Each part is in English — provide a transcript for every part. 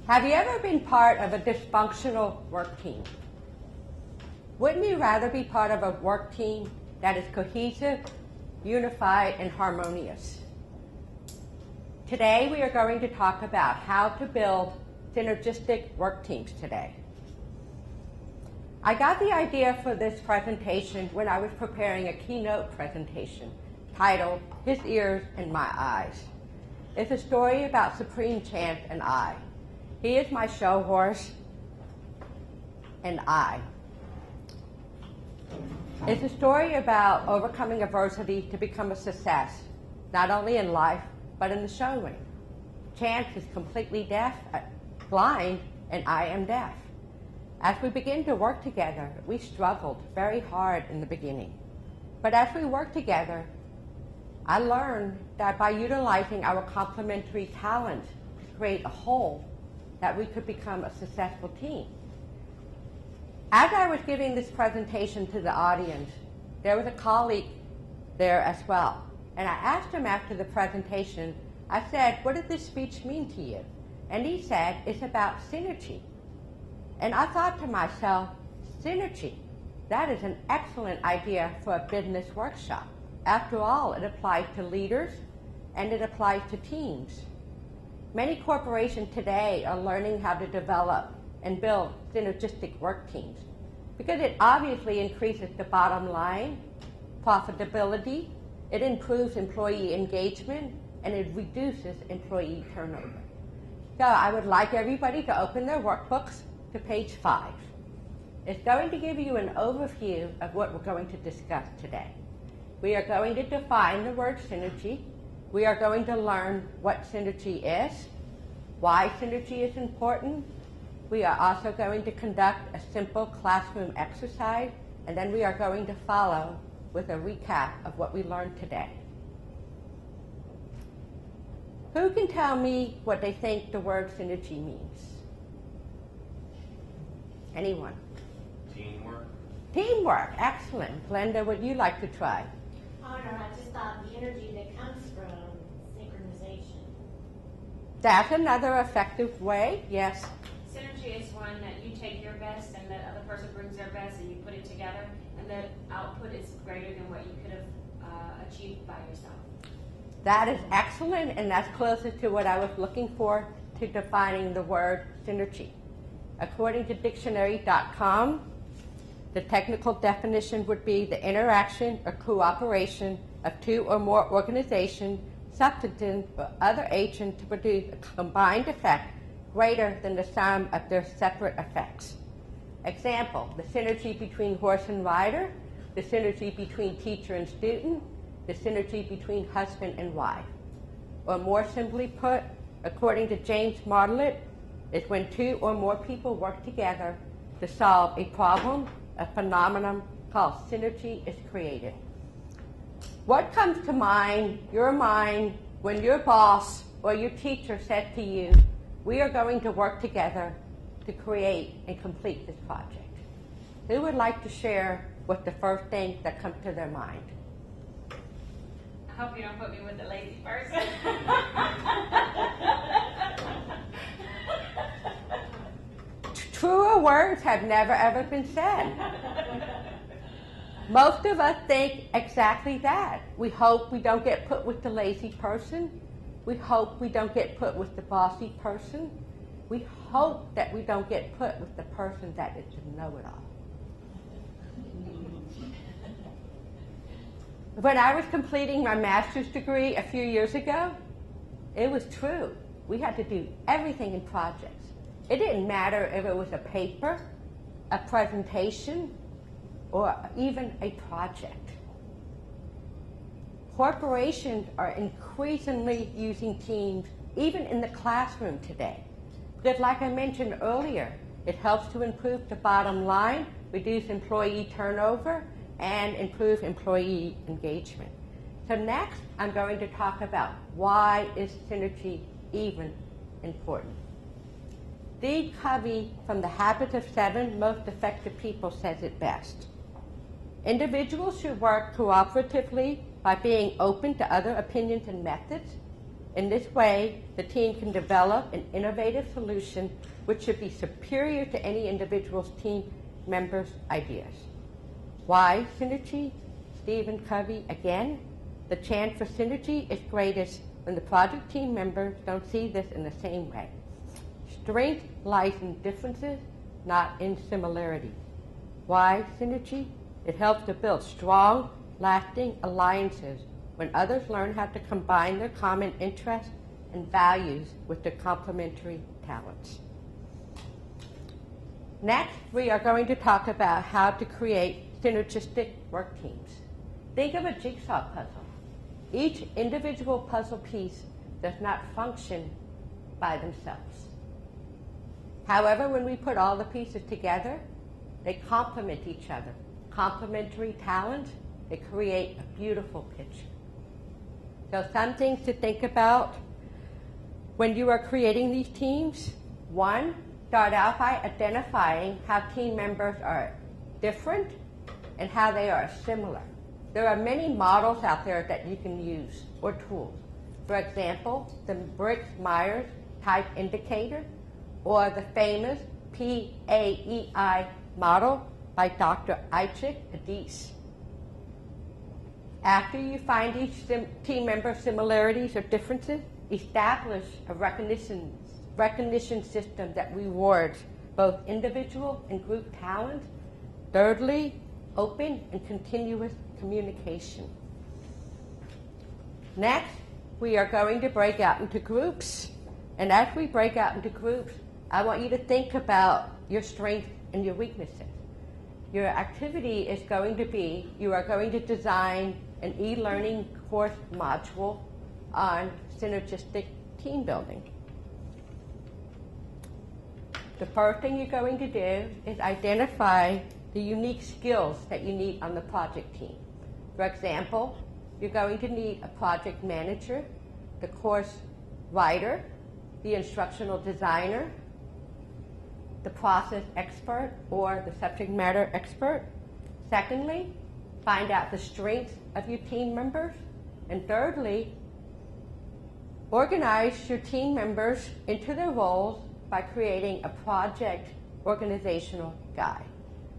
Have you ever been part of a dysfunctional work team? Wouldn't you rather be part of a work team that is cohesive, unified, and harmonious? Today we are going to talk about how to build synergistic work teams today. I got the idea for this presentation when I was preparing a keynote presentation titled, His Ears and My Eyes. It's a story about Supreme Chant and I. He is my show horse, and I. It's a story about overcoming adversity to become a success, not only in life, but in the show ring. Chance is completely deaf, blind, and I am deaf. As we begin to work together, we struggled very hard in the beginning. But as we worked together, I learned that by utilizing our complementary talent to create a whole, that we could become a successful team. As I was giving this presentation to the audience, there was a colleague there as well. And I asked him after the presentation, I said, what did this speech mean to you? And he said, it's about synergy. And I thought to myself, synergy, that is an excellent idea for a business workshop. After all, it applies to leaders and it applies to teams. Many corporations today are learning how to develop and build synergistic work teams because it obviously increases the bottom line, profitability, it improves employee engagement, and it reduces employee turnover. So I would like everybody to open their workbooks to page 5. It's going to give you an overview of what we're going to discuss today. We are going to define the word synergy. We are going to learn what synergy is, why synergy is important. We are also going to conduct a simple classroom exercise, and then we are going to follow with a recap of what we learned today. Who can tell me what they think the word synergy means? Anyone? Teamwork. Teamwork, excellent. Glenda, would you like to try? Oh, no, I just thought the energy that comes from synchronization. That's another effective way, yes. Synergy is one that you take your best and that other person brings their best and you put it together, and the output is greater than what you could have achieved by yourself. That is excellent, and that's closest to what I was looking for to defining the word synergy. According to dictionary.com, the technical definition would be the interaction or cooperation of two or more organizations, substances, or other agents to produce a combined effect greater than the sum of their separate effects. Example, the synergy between horse and rider, the synergy between teacher and student, the synergy between husband and wife. Or more simply put, according to James Martlet, is when two or more people work together to solve a problem, a phenomenon called synergy is created. What comes to mind, your mind, when your boss or your teacher said to you, we are going to work together to create and complete this project? Who would like to share what the first thing that comes to their mind? I hope you don't put me with the lazy person. Truer words have never ever been said. Most of us think exactly that. We hope we don't get put with the lazy person. We hope we don't get put with the bossy person. We hope that we don't get put with the person that is the know-it-all. When I was completing my master's degree a few years ago, it was true. We had to do everything in projects. It didn't matter if it was a paper, a presentation, or even a project. Corporations are increasingly using teams, even in the classroom today. Because like I mentioned earlier, it helps to improve the bottom line, reduce employee turnover, and improve employee engagement. So next, I'm going to talk about why is synergy even important. Steve Covey from The Habits of 7 Most Effective People says it best. Individuals should work cooperatively by being open to other opinions and methods. In this way, the team can develop an innovative solution which should be superior to any individual's team members' ideas. Why synergy? Stephen Covey again. The chance for synergy is greatest when the project team members don't see this in the same way. Strength lies in differences, not in similarity. Why synergy? It helps to build strong, lasting alliances when others learn how to combine their common interests and values with their complementary talents. Next, we are going to talk about how to create synergistic work teams. Think of a jigsaw puzzle. Each individual puzzle piece does not function by themselves. However, when we put all the pieces together, they complement each other. Complementary talent, they create a beautiful picture. So some things to think about when you are creating these teams. One, start out by identifying how team members are different and how they are similar. There are many models out there that you can use or tools. For example, the Briggs-Myers type indicator or the famous PAEI model by Dr. Aichik Adis. After you find each team member similarities or differences, establish a recognition system that rewards both individual and group talent. Thirdly, open and continuous communication. Next, we are going to break out into groups. And as we break out into groups, I want you to think about your strengths and your weaknesses. Your activity is going to be, you are going to design an e-learning course module on synergistic team building. The first thing you're going to do is identify the unique skills that you need on the project team. For example, you're going to need a project manager, the course writer, the instructional designer, the process expert or the subject matter expert. Secondly, find out the strengths of your team members. And thirdly, organize your team members into their roles by creating a project organizational guide.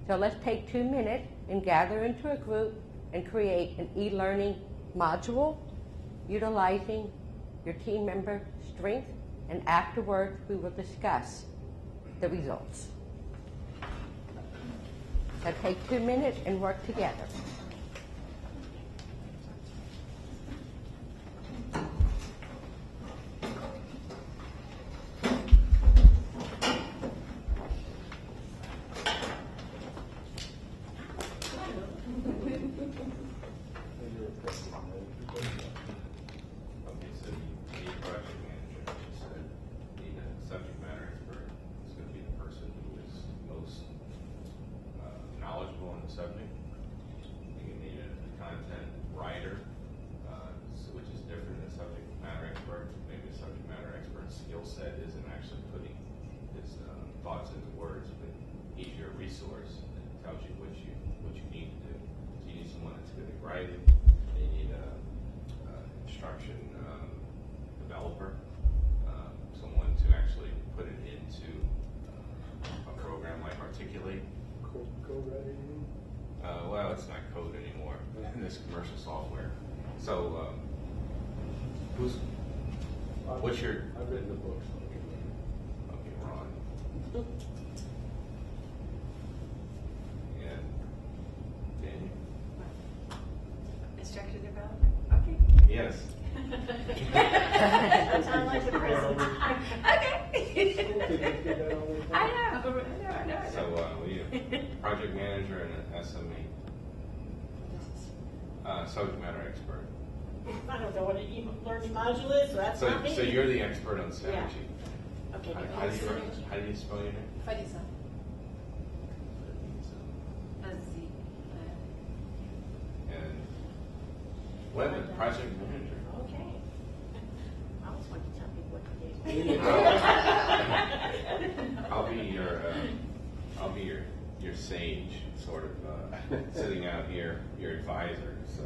So let's take 2 minutes and gather into a group and create an e-learning module utilizing your team member strengths, and afterwards we will discuss the results. So take 2 minutes and work together. Well, it's not code anymore in this commercial software. So, what's your? I've written the books. Okay, Ron. And Daniel. Instructor development. Okay. Yes. That sounds like the prison. Okay. I know. So, we project manager and an SME. Subject matter expert. I don't know what an e-learning module is, so that's not me. So you're the expert on synergy. Okay. How do you spell your name? Farisa. And Webman, project manager. Okay. I always want to tell people what to do. I'll be your sage, sort of sitting out here, your advisor. So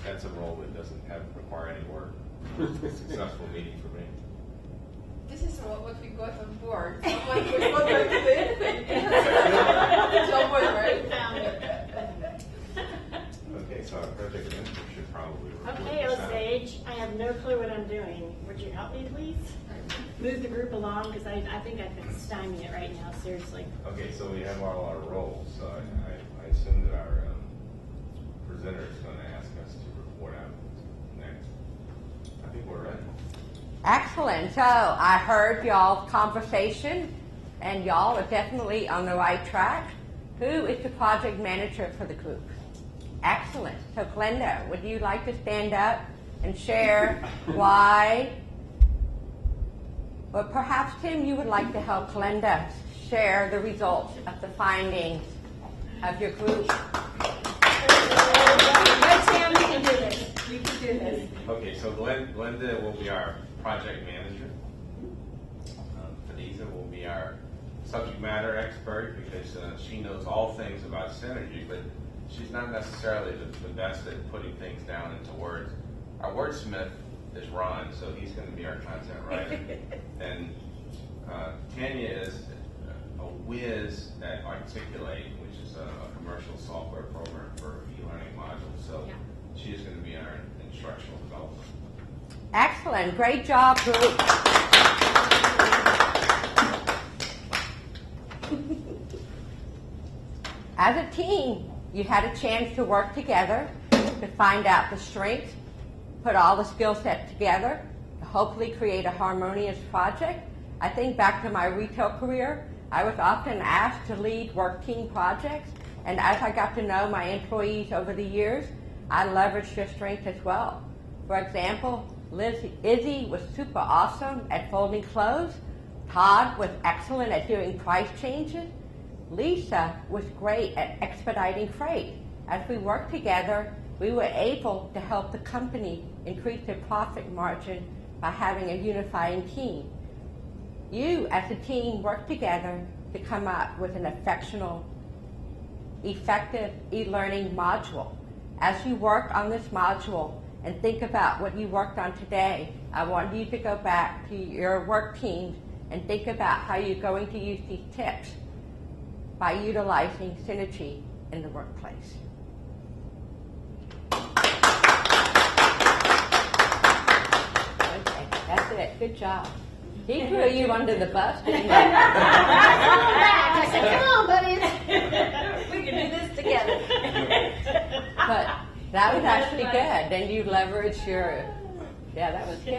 that's a role that doesn't require any work. successful meeting for me. This is what we got on board. Someone who's not going to do anything. Someone, right? Found it. Okay, so our project manager should probably report Okay, this out. Osage, I have no clue what I'm doing. Would you help me, please? Move the group along, because I think I've been stymieing it right now, seriously. Okay, so we have all our roles. So I assume that our presenter is going to ask us to report out next. I think we're ready. Excellent. So I heard y'all's conversation, and y'all are definitely on the right track. Who is the project manager for the group? Excellent. So Glenda, would you like to stand up and share why? Or perhaps, Tim, you would like to help Glenda share the results of the findings of your group. Yes, Sam, you can do this. You can do this. Okay, so Glenda will be our project manager. Fadiza will be our subject matter expert because she knows all things about synergy, but she's not necessarily the best at putting things down into words. Our wordsmith is Ron, so he's going to be our content writer. And Tanya is a whiz at Articulate, which is a commercial software program for e-learning modules. So she is going to be our instructional development. Excellent. Great job, group. As a team, you had a chance to work together to find out the strengths, put all the skill sets together, to hopefully create a harmonious project. I think back to my retail career, I was often asked to lead work team projects, and as I got to know my employees over the years, I leveraged their strengths as well. For example, Izzy was super awesome at folding clothes. Todd was excellent at doing price changes. Lisa was great at expediting freight. As we worked together, we were able to help the company increase their profit margin by having a unifying team. You, as a team, worked together to come up with an effective e-learning module. As you work on this module and think about what you worked on today, I want you to go back to your work teams and think about how you're going to use these tips by utilizing synergy in the workplace. Okay, that's it. Good job. He threw you under the bus, didn't he? I said, come on, buddies. We can do this together. But that was actually good. Then you leverage your, yeah, that was good.